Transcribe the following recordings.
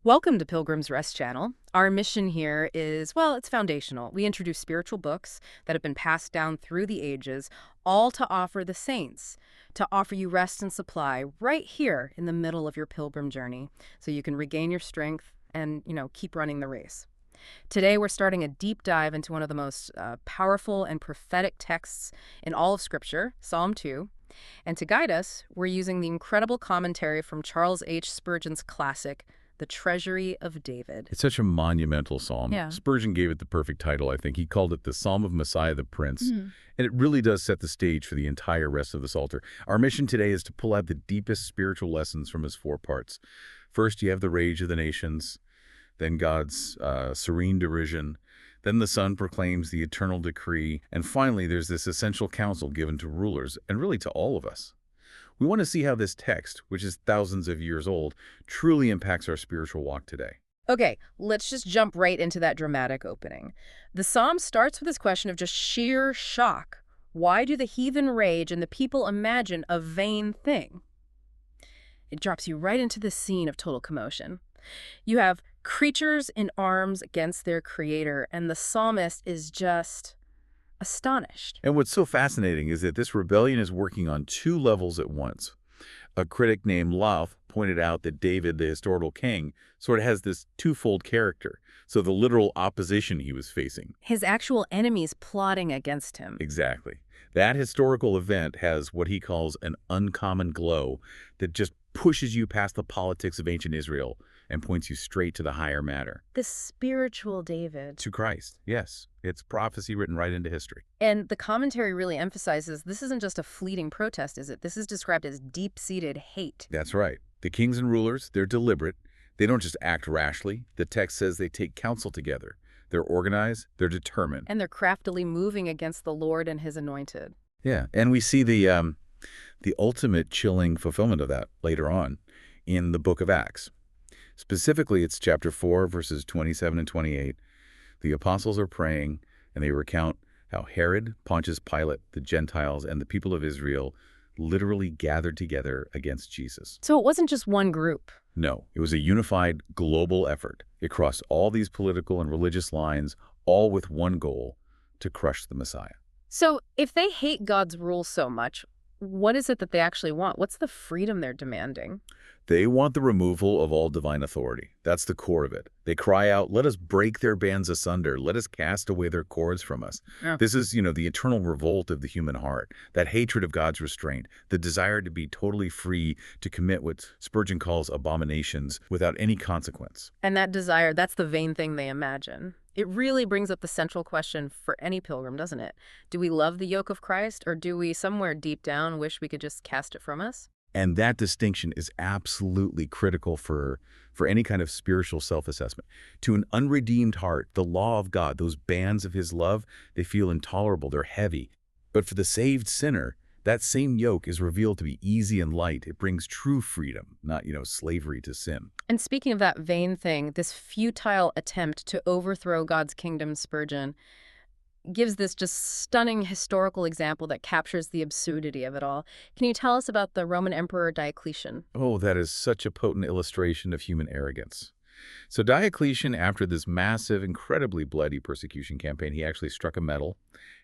Welcome to Pilgrim's Rest Channel. Our mission here is, well, it's foundational. We introduce spiritual books that have been passed down through the ages, all to offer the saints, to offer you rest and supply right here in the middle of your pilgrim journey, so you can regain your strength and, keep running the race. Today, we're starting a deep dive into one of the most powerful and prophetic texts in all of Scripture, Psalm 2. And to guide us, we're using the incredible commentary from Charles Spurgeon's classic, The Treasury of David. It's such a monumental psalm. Yeah. Spurgeon gave it the perfect title, I think. He called it the Psalm of Messiah the Prince. Mhm. And it really does set the stage for the entire rest of the Psalter. Our mission today is to pull out the deepest spiritual lessons from his four parts. First, you have the rage of the nations, then God's serene derision, then the Son proclaims the eternal decree, and finally there's this essential counsel given to rulers, and really to all of us. We want to see how this text, which is thousands of years old, truly impacts our spiritual walk today. Okay, let's just jump right into that dramatic opening. The psalm starts with this question of just sheer shock. Why do the heathen rage and the people imagine a vain thing? It drops you right into the scene of total commotion. You have creatures in arms against their creator, and the psalmist is just astonished. And what's so fascinating is that this rebellion is working on two levels at once. A critic named Lauf pointed out that David, the historical king, sort of has this twofold character. So the literal opposition he was facing. His actual enemies plotting against him. Exactly. That historical event has what he calls an uncommon glow that just pushes you past the politics of ancient Israel and points you straight to the higher matter. The spiritual David. To Christ, yes. It's prophecy written right into history. And the commentary really emphasizes this isn't just a fleeting protest, is it? This is described as deep-seated hate. That's right. The kings and rulers, they're deliberate. They don't just act rashly. The text says they take counsel together. They're organized, they're determined. And they're craftily moving against the Lord and his anointed. Yeah, and we see the ultimate chilling fulfillment of that later on in the book of Acts. Specifically, it's chapter 4, verses 27 and 28. The apostles are praying, and they recount how Herod, Pontius Pilate, the Gentiles, and the people of Israel literally gathered together against Jesus. So it wasn't just one group. No, it was a unified global effort. It crossed all these political and religious lines, all with one goal, to crush the Messiah. So if they hate God's rules so much, what is it that they actually want? What's the freedom they're demanding? They want the removal of all divine authority. That's the core of it. They cry out, let us break their bands asunder. Let us cast away their cords from us. Yeah. This is, the eternal revolt of the human heart, that hatred of God's restraint, the desire to be totally free to commit what Spurgeon calls abominations without any consequence. And that desire, that's the vain thing they imagine. It really brings up the central question for any pilgrim, doesn't it? Do we love the yoke of Christ, or do we somewhere deep down wish we could just cast it from us? And that distinction is absolutely critical for any kind of spiritual self-assessment. To an unredeemed heart, the law of God, those bands of his love, they feel intolerable, they're heavy. But for the saved sinner, that same yoke is revealed to be easy and light. It brings true freedom, not, slavery to sin. And speaking of that vain thing, this futile attempt to overthrow God's kingdom, Spurgeon gives this just stunning historical example that captures the absurdity of it all. Can you tell us about the Roman Emperor Diocletian? Oh, that is such a potent illustration of human arrogance. So Diocletian, after this massive, incredibly bloody persecution campaign, he actually struck a medal,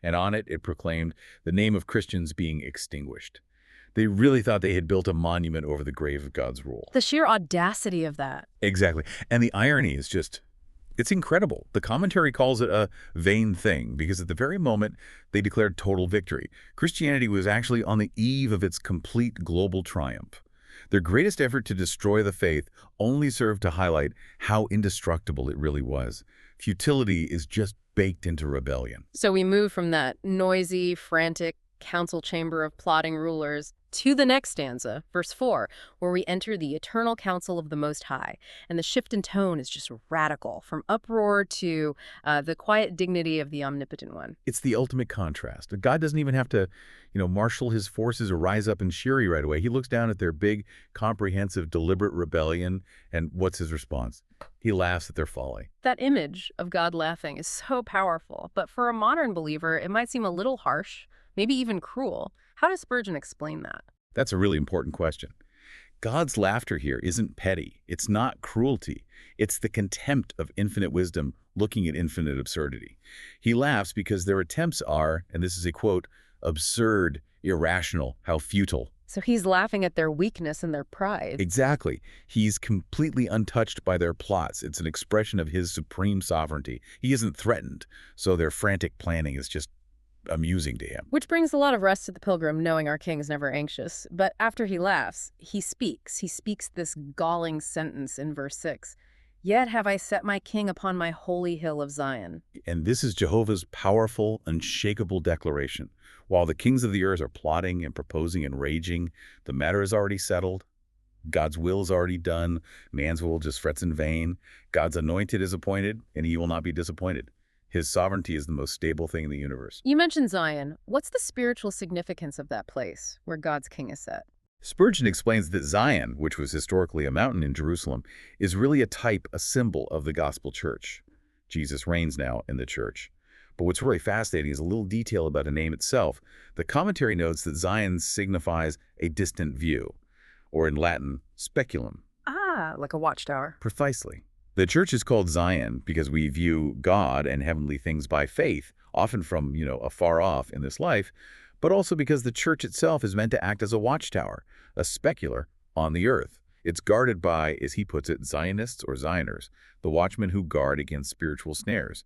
and on it, it proclaimed the name of Christians being extinguished. They really thought they had built a monument over the grave of God's rule. The sheer audacity of that. Exactly. And the irony is just, it's incredible. The commentary calls it a vain thing because at the very moment they declared total victory, Christianity was actually on the eve of its complete global triumph. Their greatest effort to destroy the faith only served to highlight how indestructible it really was. Futility is just baked into rebellion. So we move from that noisy, frantic council chamber of plotting rulers to the next stanza, verse 4, where we enter the eternal counsel of the Most High. And the shift in tone is just radical, from uproar to the quiet dignity of the Omnipotent One. It's the ultimate contrast. God doesn't even have to, marshal his forces or rise up in Shiri right away. He looks down at their big, comprehensive, deliberate rebellion, and what's his response? He laughs at their folly. That image of God laughing is so powerful, but for a modern believer, it might seem a little harsh, maybe even cruel. How does Spurgeon explain that? That's a really important question. God's laughter here isn't petty. It's not cruelty. It's the contempt of infinite wisdom looking at infinite absurdity. He laughs because their attempts are, and this is a quote, absurd, irrational, how futile. So he's laughing at their weakness and their pride. Exactly. He's completely untouched by their plots. It's an expression of his supreme sovereignty. He isn't threatened, so their frantic planning is just amusing to him. Which brings a lot of rest to the pilgrim, knowing our king is never anxious. But after he laughs, he speaks. He speaks this galling sentence in verse 6. Yet have I set my king upon my holy hill of Zion. And this is Jehovah's powerful, unshakable declaration. While the kings of the earth are plotting and proposing and raging, the matter is already settled. God's will is already done. Man's will just frets in vain. God's anointed is appointed, and he will not be disappointed. His sovereignty is the most stable thing in the universe. You mentioned Zion. What's the spiritual significance of that place where God's king is set? Spurgeon explains that Zion, which was historically a mountain in Jerusalem, is really a type, a symbol of the gospel church. Jesus reigns now in the church. But what's really fascinating is a little detail about the name itself. The commentary notes that Zion signifies a distant view, or in Latin, speculum. Ah, like a watchtower. Precisely. The church is called Zion because we view God and heavenly things by faith, often from, afar off in this life, but also because the church itself is meant to act as a watchtower, a specular on the earth. It's guarded by, as he puts it, Zionists or Zioners, the watchmen who guard against spiritual snares.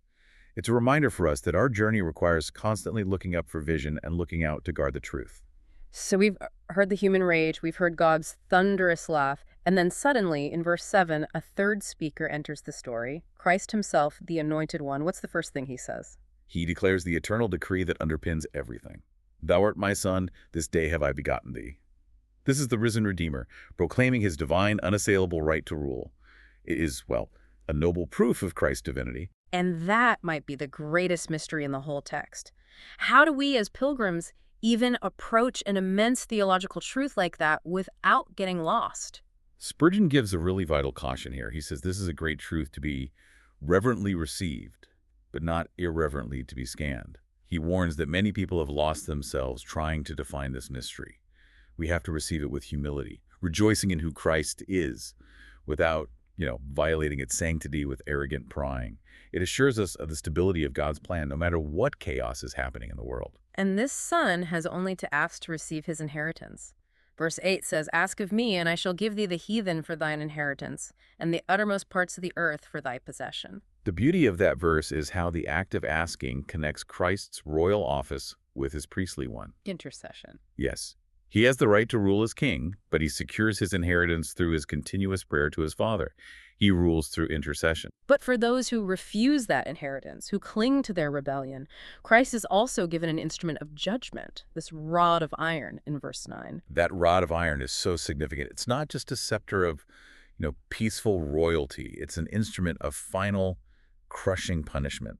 It's a reminder for us that our journey requires constantly looking up for vision and looking out to guard the truth. So we've heard the human rage, we've heard God's thunderous laugh, and then suddenly, in verse 7, a third speaker enters the story, Christ himself, the Anointed One. What's the first thing he says? He declares the eternal decree that underpins everything. Thou art my son, this day have I begotten thee. This is the risen Redeemer, proclaiming his divine, unassailable right to rule. It is, a noble proof of Christ's divinity. And that might be the greatest mystery in the whole text. How do we as pilgrims even approach an immense theological truth like that without getting lost? Spurgeon gives a really vital caution here. He says this is a great truth to be reverently received, but not irreverently to be scanned. He warns that many people have lost themselves trying to define this mystery. We have to receive it with humility, rejoicing in who Christ is, without, violating its sanctity with arrogant prying. It assures us of the stability of God's plan, no matter what chaos is happening in the world. And this son has only to ask to receive his inheritance. Verse 8 says, Ask of me, and I shall give thee the heathen for thine inheritance, and the uttermost parts of the earth for thy possession. The beauty of that verse is how the act of asking connects Christ's royal office with his priestly one. Intercession. Yes. He has the right to rule as king, but he secures his inheritance through his continuous prayer to his Father. He rules through intercession. But for those who refuse that inheritance, who cling to their rebellion, Christ is also given an instrument of judgment, this rod of iron in verse 9. That rod of iron is so significant. It's not just a scepter of, peaceful royalty. It's an instrument of final, crushing punishment.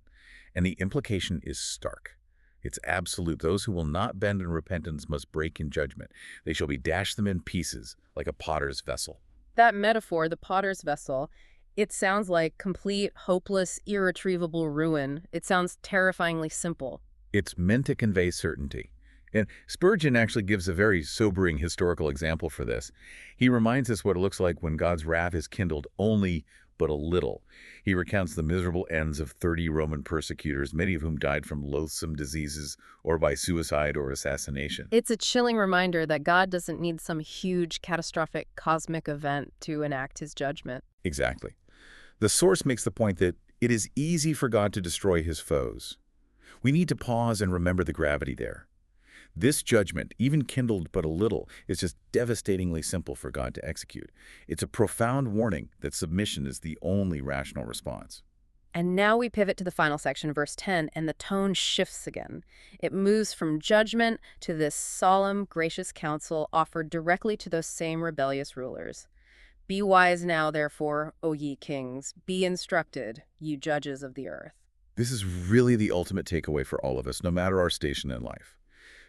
And the implication is stark. It's absolute. Those who will not bend in repentance must break in judgment. They shall be dashed them in pieces like a potter's vessel. That metaphor, the potter's vessel, it sounds like complete, hopeless, irretrievable ruin. It sounds terrifyingly simple. It's meant to convey certainty. And Spurgeon actually gives a very sobering historical example for this. He reminds us what it looks like when God's wrath is kindled only but a little. He recounts the miserable ends of 30 Roman persecutors, many of whom died from loathsome diseases or by suicide or assassination. It's a chilling reminder that God doesn't need some huge, catastrophic, cosmic event to enact his judgment. Exactly. The source makes the point that it is easy for God to destroy his foes. We need to pause and remember the gravity there. This judgment, even kindled but a little, is just devastatingly simple for God to execute. It's a profound warning that submission is the only rational response. And now we pivot to the final section, verse 10, and the tone shifts again. It moves from judgment to this solemn, gracious counsel offered directly to those same rebellious rulers. Be wise now, therefore, O ye kings. Be instructed, ye judges of the earth. This is really the ultimate takeaway for all of us, no matter our station in life.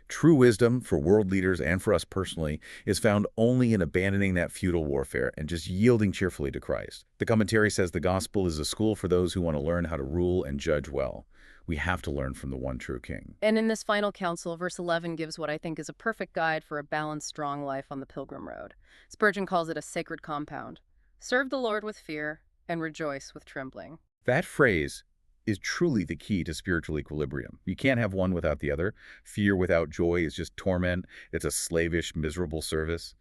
True wisdom for world leaders and for us personally is found only in abandoning that feudal warfare and just yielding cheerfully to Christ. The commentary says the gospel is a school for those who want to learn how to rule and judge well. We have to learn from the one true king. And in this final counsel, verse 11 gives what I think is a perfect guide for a balanced, strong life on the Pilgrim Road. Spurgeon calls it a sacred compound. Serve the Lord with fear and rejoice with trembling. That phrase is truly the key to spiritual equilibrium. You can't have one without the other. Fear without joy is just torment. It's a slavish, miserable service.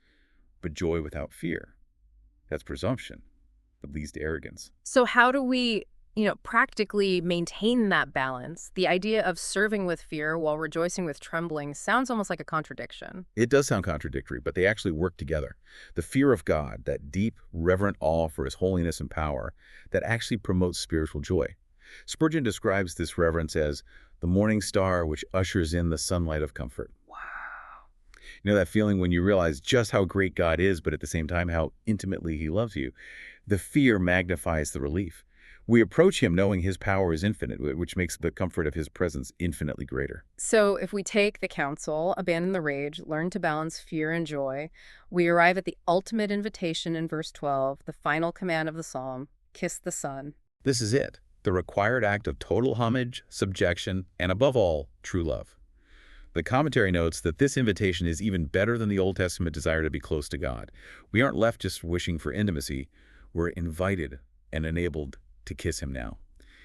But joy without fear, that's presumption. That leads to arrogance. So how do we, practically maintain that balance? The idea of serving with fear while rejoicing with trembling sounds almost like a contradiction. It does sound contradictory, but they actually work together. The fear of God, that deep, reverent awe for his holiness and power, that actually promotes spiritual joy. Spurgeon describes this reverence as the morning star which ushers in the sunlight of comfort. Wow. You know that feeling when you realize just how great God is, but at the same time how intimately he loves you? The fear magnifies the relief. We approach him knowing his power is infinite, which makes the comfort of his presence infinitely greater. So if we take the counsel, abandon the rage, learn to balance fear and joy, we arrive at the ultimate invitation in verse 12, the final command of the psalm, kiss the Son. This is it, the required act of total homage, subjection, and above all, true love. The commentary notes that this invitation is even better than the Old Testament desire to be close to God. We aren't left just wishing for intimacy. We're invited and enabled to kiss him now.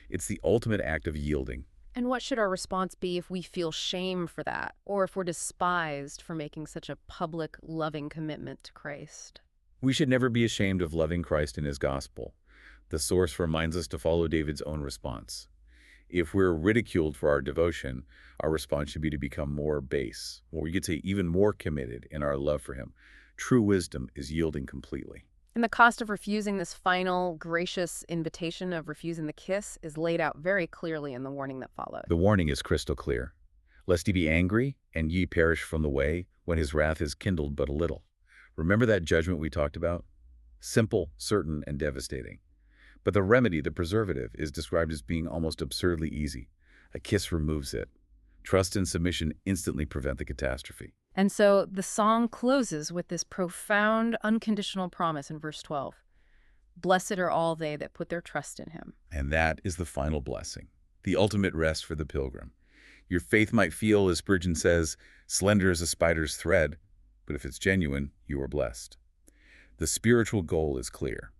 It's the ultimate act of yielding. And what should our response be if we feel shame for that, or if we're despised for making such a public, loving commitment to Christ? We should never be ashamed of loving Christ in his gospel. The source reminds us to follow David's own response. If we're ridiculed for our devotion, our response should be to become more base, or you could say even more committed in our love for him. True wisdom is yielding completely. And the cost of refusing this final, gracious invitation of refusing the kiss is laid out very clearly in the warning that follows. The warning is crystal clear. Lest he be angry, and ye perish from the way, when his wrath is kindled but a little. Remember that judgment we talked about? Simple, certain, and devastating. But the remedy, the preservative, is described as being almost absurdly easy. A kiss removes it. Trust and submission instantly prevent the catastrophe. And so the song closes with this profound, unconditional promise in verse 12. Blessed are all they that put their trust in him. And that is the final blessing, the ultimate rest for the pilgrim. Your faith might feel, as Spurgeon says, slender as a spider's thread, but if it's genuine, you are blessed. The spiritual goal is clear.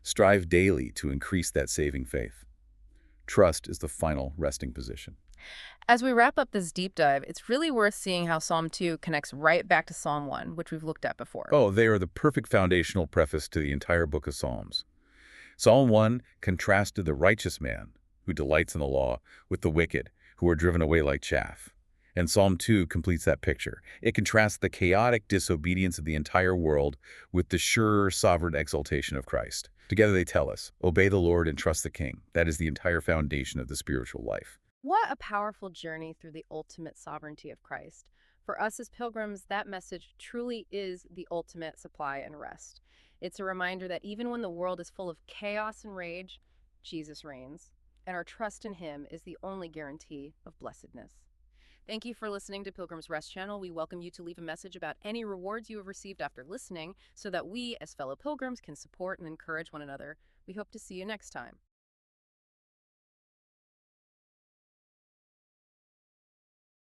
Strive daily to increase that saving faith. Trust is the final resting position. As we wrap up this deep dive, it's really worth seeing how Psalm 2 connects right back to Psalm 1, which we've looked at before. Oh, they are the perfect foundational preface to the entire book of Psalms. Psalm 1 contrasted the righteous man, who delights in the law, with the wicked, who are driven away like chaff. And Psalm 2 completes that picture. It contrasts the chaotic disobedience of the entire world with the sure, sovereign exaltation of Christ. Together they tell us, obey the Lord and trust the King. That is the entire foundation of the spiritual life. What a powerful journey through the ultimate sovereignty of Christ. For us as pilgrims, that message truly is the ultimate supply and rest. It's a reminder that even when the world is full of chaos and rage, Jesus reigns, and our trust in him is the only guarantee of blessedness. Thank you for listening to Pilgrim's Rest Channel. We welcome you to leave a message about any rewards you have received after listening so that we, as fellow pilgrims, can support and encourage one another. We hope to see you next time.